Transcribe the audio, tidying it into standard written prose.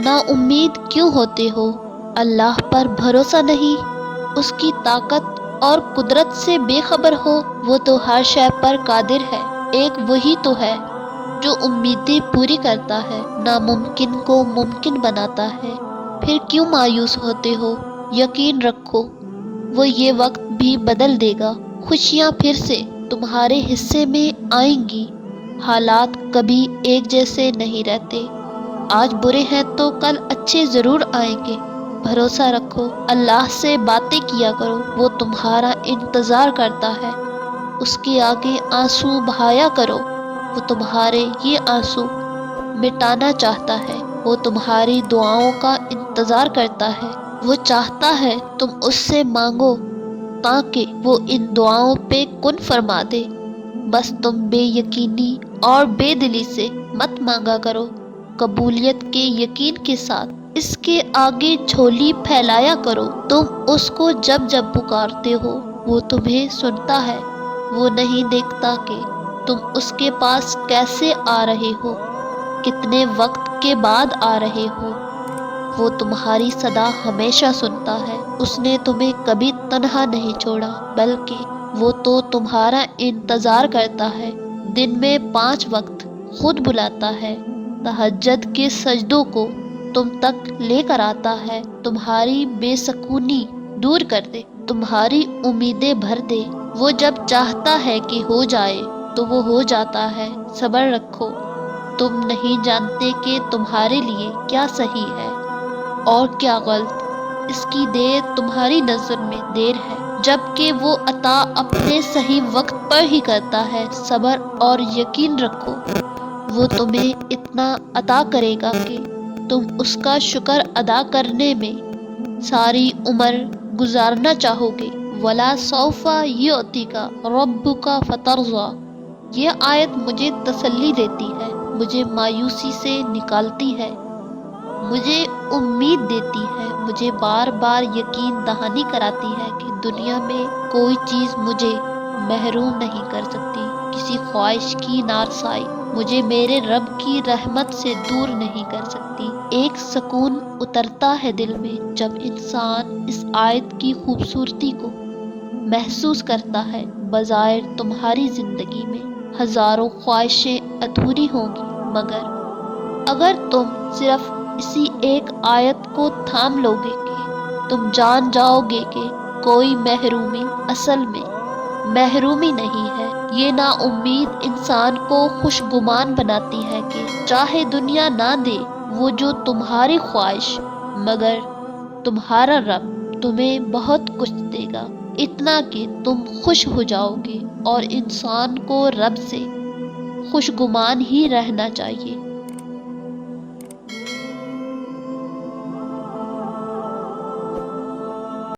نا امید کیوں ہوتے ہو؟ اللہ پر بھروسہ نہیں؟ اس کی طاقت اور قدرت سے بے خبر ہو؟ وہ تو ہر شے پر قادر ہے۔ ایک وہی تو ہے جو امیدیں پوری کرتا ہے، ناممکن کو ممکن بناتا ہے۔ پھر کیوں مایوس ہوتے ہو؟ یقین رکھو وہ یہ وقت بھی بدل دے گا۔ خوشیاں پھر سے تمہارے حصے میں آئیں گی۔ حالات کبھی ایک جیسے نہیں رہتے، آج برے ہیں تو کل اچھے ضرور آئیں گے۔ بھروسہ رکھو، اللہ سے باتیں کیا کرو، وہ تمہارا انتظار کرتا ہے۔ اس کے آگے آنسو بہایا کرو، وہ تمہارے یہ آنسو مٹانا چاہتا ہے۔ وہ تمہاری دعاؤں کا انتظار کرتا ہے۔ وہ چاہتا ہے تم اس سے مانگو تاکہ وہ ان دعاؤں پہ کن فرما دے۔ بس تم بے یقینی اور بے دلی سے مت مانگا کرو، قبولیت کے یقین کے ساتھ اس کے آگے جھولی پھیلایا کرو۔ تم اس کو جب جب پکارتے ہو وہ تمہیں سنتا ہے۔ وہ نہیں دیکھتا کہ تم اس کے پاس کیسے آ رہے ہو، کتنے وقت کے بعد آ رہے ہو۔ وہ تمہاری صدا ہمیشہ سنتا ہے۔ اس نے تمہیں کبھی تنہا نہیں چھوڑا، بلکہ وہ تو تمہارا انتظار کرتا ہے۔ دن میں 5 وقت خود بلاتا ہے، تہجد کے سجدوں کو تم تک لے کر آتا ہے، تمہاری بے سکونی دور کر دے، تمہاری امیدیں بھر دے۔ وہ جب چاہتا ہے کہ ہو جائے تو وہ ہو جاتا ہے۔ صبر رکھو، تم نہیں جانتے کہ تمہارے لیے کیا صحیح ہے اور کیا غلط۔ اس کی دیر تمہاری نظر میں دیر ہے، جبکہ وہ عطا اپنے صحیح وقت پر ہی کرتا ہے۔ صبر اور یقین رکھو، وہ تمہیں اتنا عطا کرے گا کہ تم اس کا شکر ادا کرنے میں ساری عمر گزارنا چاہو گے۔ وَلَا سَوْفَ يُعْطِيكَ رَبُّكَ فَتَرْضَىٰ۔ یہ آیت مجھے تسلی دیتی ہے، مجھے مایوسی سے نکالتی ہے، مجھے امید دیتی ہے، مجھے بار بار یقین دہانی کراتی ہے کہ دنیا میں کوئی چیز مجھے محروم نہیں کر سکتی، کسی خواہش کی نارسائی مجھے میرے رب کی رحمت سے دور نہیں کر سکتی۔ ایک سکون اترتا ہے دل میں جب انسان اس آیت کی خوبصورتی کو محسوس کرتا ہے۔ بظاہر تمہاری زندگی میں ہزاروں خواہشیں ادھوری ہوں گی، مگر اگر تم صرف اسی ایک آیت کو تھام لو گے کہ تم جان جاؤ گے کہ کوئی محرومی اصل میں محرومی نہیں ہے۔ یہ نا امید انسان کو خوش گمان بناتی ہے کہ چاہے دنیا نہ دے وہ جو تمہاری خواہش، مگر تمہارا رب تمہیں بہت کچھ دے گا، اتنا کہ تم خوش ہو جاؤ گے۔ اور انسان کو رب سے خوش گمان ہی رہنا چاہیے۔